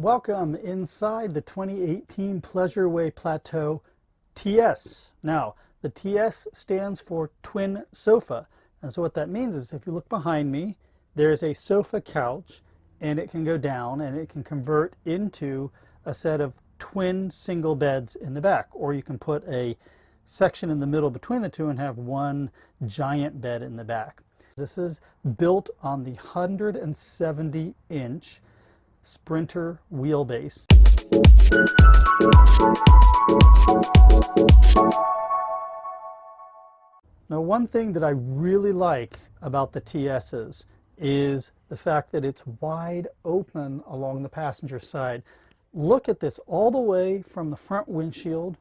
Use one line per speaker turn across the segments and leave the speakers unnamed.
Welcome inside the 2018 Pleasure-Way Plateau TS. Now, the TS stands for Twin Sofa. And so what that means is if you look behind me, there's a sofa couch, and it can go down and it can convert into a set of twin single beds in the back. Or you can put a section in the middle between the two and have one giant bed in the back. This is built on the 170-inch Sprinter wheelbase. Now, one thing that I really like about the TS's is the fact that it's wide open along the passenger side. Look at this, all the way from the front windshield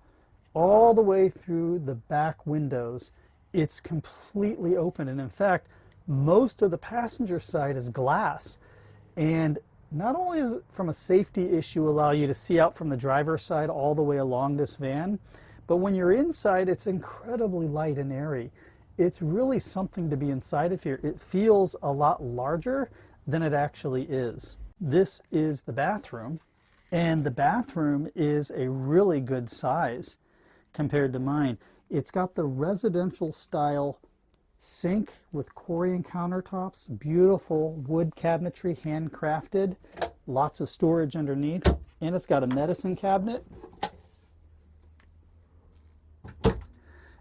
all the way through the back windows. It's completely open, and in fact most of the passenger side is glass. And not only does it, from a safety issue, allow you to see out from the driver's side all the way along this van, but when you're inside, it's incredibly light and airy. It's really something to be inside of here. It feels a lot larger than it actually is. This is the bathroom, and the bathroom is a really good size compared to mine. It's got the residential style sink with Corian countertops, beautiful wood cabinetry, handcrafted, lots of storage underneath, and it's got a medicine cabinet.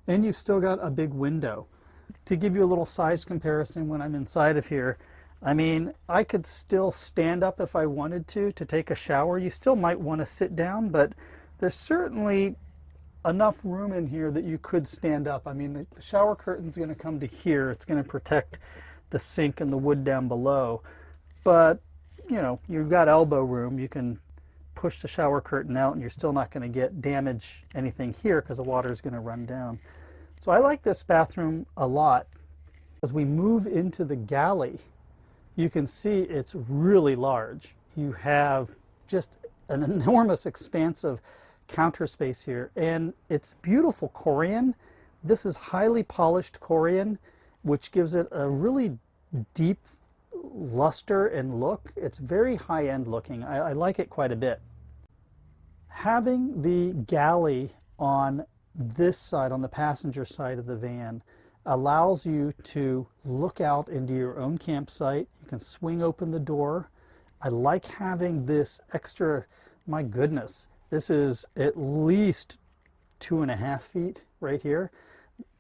And you've still got a big window. To give you a little size comparison when I'm inside of here, I mean, I could still stand up if I wanted to take a shower. You still might want to sit down, but there's certainly enough room in here that you could stand up. I mean, the shower curtain's going to come to here. It's going to protect the sink and the wood down below. But, you know, you've got elbow room. You can push the shower curtain out and you're still not going to get damage anything here because the water is going to run down. So I like this bathroom a lot. As we move into the galley, you can see it's really large. You have just an enormous expanse of counter space here, and it's beautiful Corian. This is highly polished Corian, which gives it a really deep luster and look. It's very high-end looking. I like it quite a bit. Having the galley on this side, on the passenger side of the van, allows you to look out into your own campsite. You can swing open the door. I like having this extra, my goodness, this is at least 2.5 feet right here.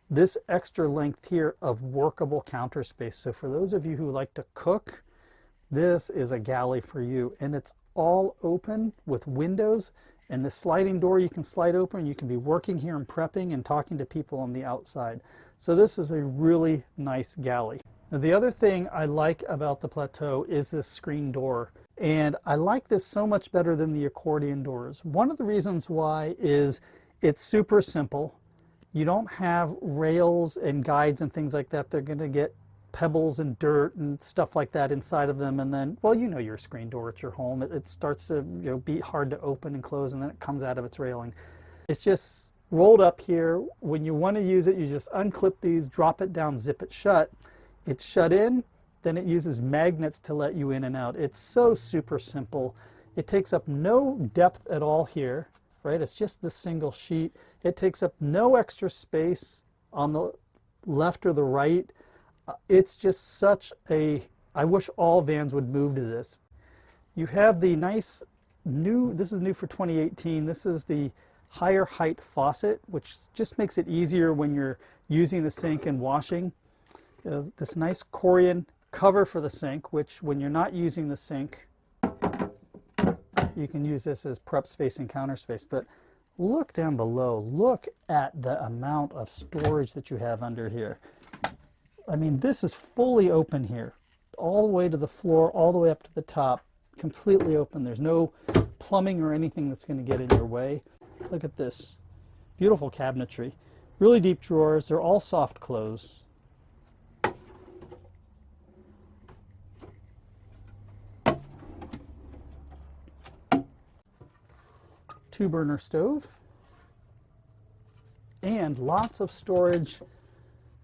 This extra length here of workable counter space. So for those of you who like to cook, this is a galley for you. And it's all open with windows. And the sliding door you can slide open. You can be working here and prepping and talking to people on the outside. So this is a really nice galley. Now, the other thing I like about the Plateau is this screen door. And I like this so much better than the accordion doors. One of the reasons why is it's super simple. You don't have rails and guides and things like that. They're going to get pebbles and dirt and stuff like that inside of them. And then, well, you know your screen door at your home. It starts to be hard to open and close, and then it comes out of its railing. It's just rolled up here. When you want to use it, you just unclip these, drop it down, zip it shut. It's shut in. Then it uses magnets to let you in and out. It's so super simple. It takes up no depth at all here, right? It's just the single sheet. It takes up no extra space on the left or the right. It's just such a, I wish all vans would move to this. You have the nice new, this is new for 2018, this is the higher height faucet, which just makes it easier when you're using the sink and washing. This nice Corian cover for the sink, which when you're not using the sink, you can use this as prep space and counter space. But look down below. Look at the amount of storage that you have under here. I mean, this is fully open here, all the way to the floor, all the way up to the top, completely open. There's no plumbing or anything that's going to get in your way. Look at this. Beautiful cabinetry. Really deep drawers. They're all soft close. Two-burner stove, and lots of storage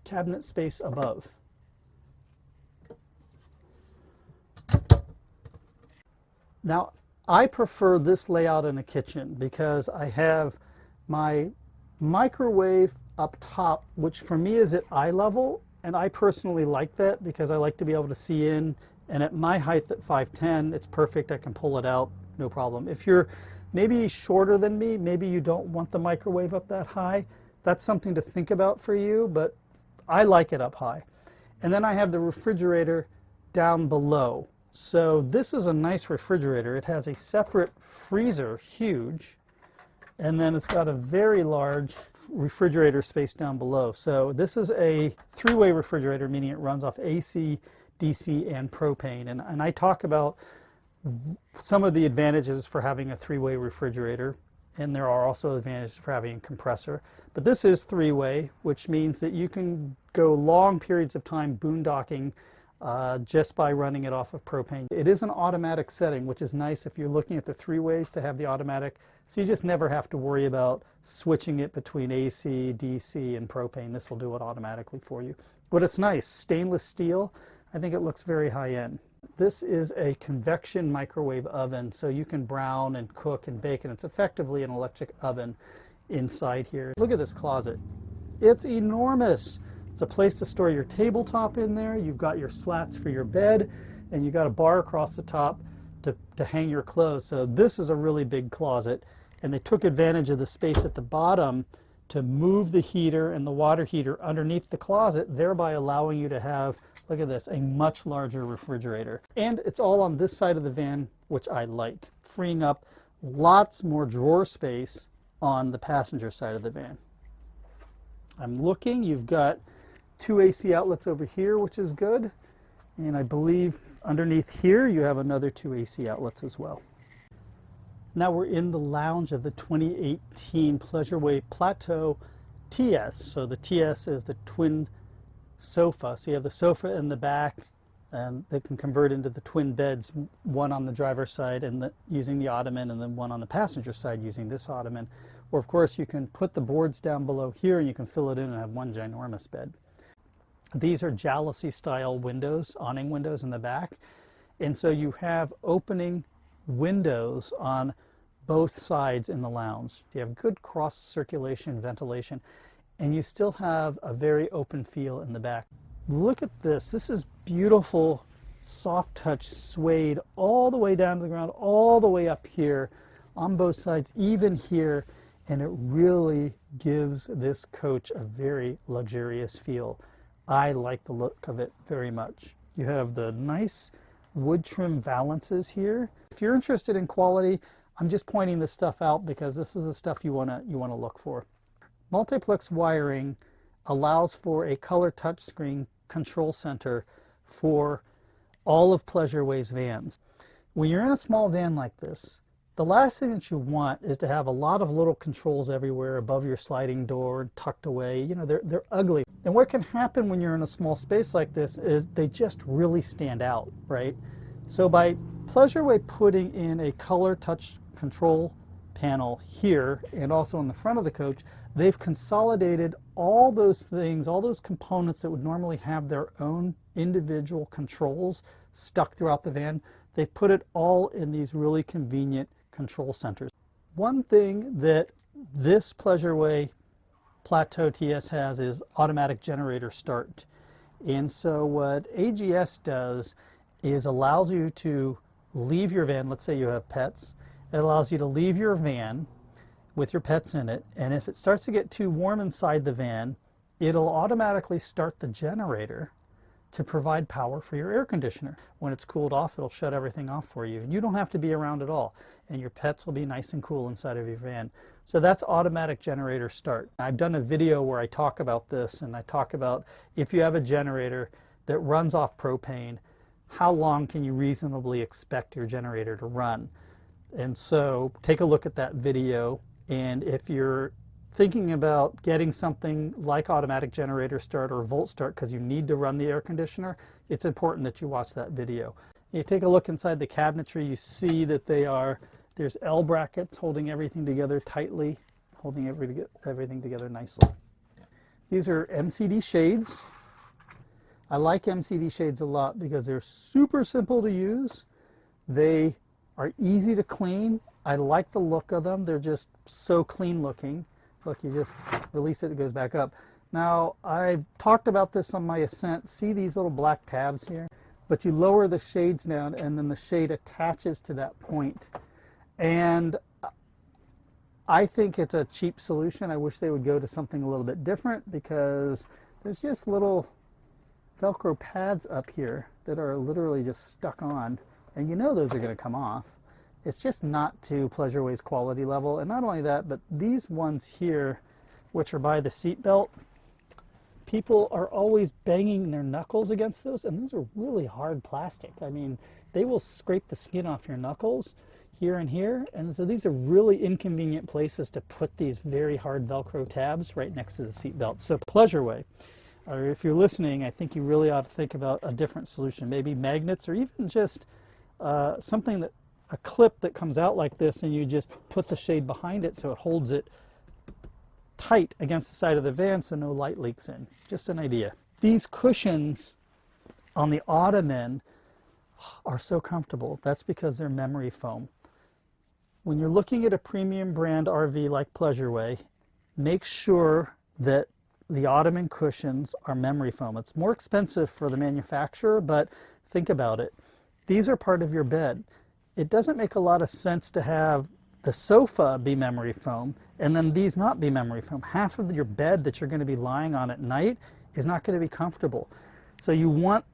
cabinet space above. Now, I prefer this layout in a kitchen because I have my microwave up top, which for me is at eye level, and I personally like that because I like to be able to see in, and at my height at 5'10", it's perfect. I can pull it out, no problem. If you're maybe shorter than me, maybe you don't want the microwave up that high, that's something to think about for you, but I like it up high. And then I have the refrigerator down below. So this is a nice refrigerator. It has a separate freezer, huge, and then it's got a very large refrigerator space down below. So this is a three-way refrigerator, meaning it runs off AC, DC, and propane. And I talk about some of the advantages for having a three-way refrigerator, and there are also advantages for having a compressor. But this is three-way, which means that you can go long periods of time boondocking just by running it off of propane. It is an automatic setting, which is nice if you're looking at the three ways to have the automatic, so you just never have to worry about switching it between AC, DC, and propane. This will do it automatically for you. But it's nice, stainless steel. I think it looks very high-end. This is a convection microwave oven, so you can brown and cook and bake, and it's effectively an electric oven inside here. Look at this closet. It's enormous. It's a place to store your tabletop in there. You've got your slats for your bed, and you've got a bar across the top to hang your clothes. So this is a really big closet, and they took advantage of the space at the bottom to move the heater and the water heater underneath the closet, thereby allowing you to have, look at this, a much larger refrigerator. And it's all on this side of the van, which I like, freeing up lots more drawer space on the passenger side of the van. I'm looking, you've got two AC outlets over here, which is good. And I believe underneath here you have another two AC outlets as well. Now we're in the lounge of the 2018 Pleasure-Way Plateau TS. So the TS is the twin sofa. So you have the sofa in the back, and they can convert into the twin beds, one on the driver's side and using the ottoman, and then one on the passenger side using this ottoman. Or of course you can put the boards down below here and you can fill it in and have one ginormous bed. These are jalousie style windows, awning windows in the back, and so you have opening windows on both sides in the lounge. You have good cross circulation, ventilation, and you still have a very open feel in the back. Look at this. This is beautiful soft touch suede all the way down to the ground, all the way up here on both sides, even here, and it really gives this coach a very luxurious feel. I like the look of it very much. You have the nice wood trim valances here. If you're interested in quality, I'm just pointing this stuff out because this is the stuff you want to look for. Multiplex wiring allows for a color touchscreen control center for all of Pleasure-Way's vans. When you're in a small van like this, the last thing that you want is to have a lot of little controls everywhere above your sliding door, tucked away. You know, they're ugly. And what can happen when you're in a small space like this is they just really stand out, right? So by Pleasure-Way putting in a color touch control panel here and also in the front of the coach, they've consolidated all those things, all those components that would normally have their own individual controls stuck throughout the van. They put it all in these really convenient control centers. One thing that this Pleasure-Way Plateau TS has is automatic generator start. And so what AGS does is allows you to leave your van. Let's say you have pets. It allows you to leave your van with your pets in it, and if it starts to get too warm inside the van, it'll automatically start the generator to provide power for your air conditioner. When it's cooled off, it'll shut everything off for you. And you don't have to be around at all. And your pets will be nice and cool inside of your van. So that's automatic generator start. I've done a video where I talk about this, and I talk about if you have a generator that runs off propane, how long can you reasonably expect your generator to run? And so take a look at that video, and if you're thinking about getting something like automatic generator start or volt start because you need to run the air conditioner, it's important that you watch that video. You take a look inside the cabinetry, you see that there's L brackets holding everything together tightly, holding everything together nicely. These are Mcd Shades. I like Mcd Shades a lot because they're super simple to use. They are easy to clean. I like the look of them. They're just so clean looking. Look, you just release it, it goes back up. Now, I've talked about this on my Ascent. See these little black tabs here? But you lower the shades down and then the shade attaches to that point. And I think it's a cheap solution. I wish they would go to something a little bit different, because there's just little Velcro pads up here that are literally just stuck on. And you know those are going to come off. It's just not to Pleasure-Way's quality level. And not only that, but these ones here, which are by the seat belt, people are always banging their knuckles against those, and those are really hard plastic. I mean, they will scrape the skin off your knuckles here and here, and so these are really inconvenient places to put these very hard Velcro tabs right next to the seat belt. So Pleasure-Way, or if you're listening, I think you really ought to think about a different solution, maybe magnets, or even just something that, a clip that comes out like this, and you just put the shade behind it so it holds it tight against the side of the van so no light leaks in. Just an idea. These cushions on the ottoman are so comfortable. That's because they're memory foam. When you're looking at a premium brand RV like Pleasure-Way, make sure that the ottoman cushions are memory foam. It's more expensive for the manufacturer, but think about it. These are part of your bed. It doesn't make a lot of sense to have the sofa be memory foam and then these not be memory foam. Half of your bed that you're going to be lying on at night is not going to be comfortable. So you want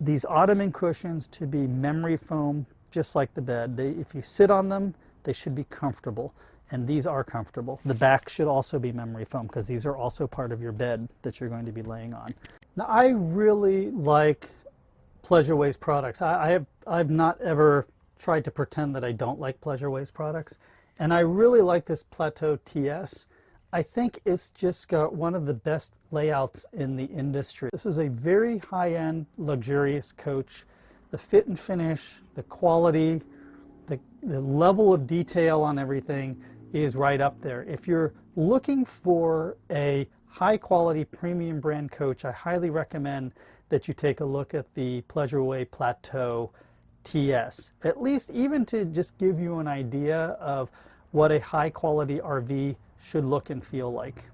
these ottoman cushions to be memory foam, just like the bed. If you sit on them, they should be comfortable, and these are comfortable. The back should also be memory foam, because these are also part of your bed that you're going to be laying on. Now, I really like Pleasure-Way's products. I've not ever tried to pretend that I don't like Pleasure-Way's products, and I really like this Plateau TS. I think it's just got one of the best layouts in the industry. This is a very high-end, luxurious coach. The fit and finish, the quality, the level of detail on everything is right up there. If you're looking for a high-quality premium brand coach, I highly recommend that you take a look at the Pleasure-Way Plateau TS. At least even to just give you an idea of what a high-quality RV should look and feel like.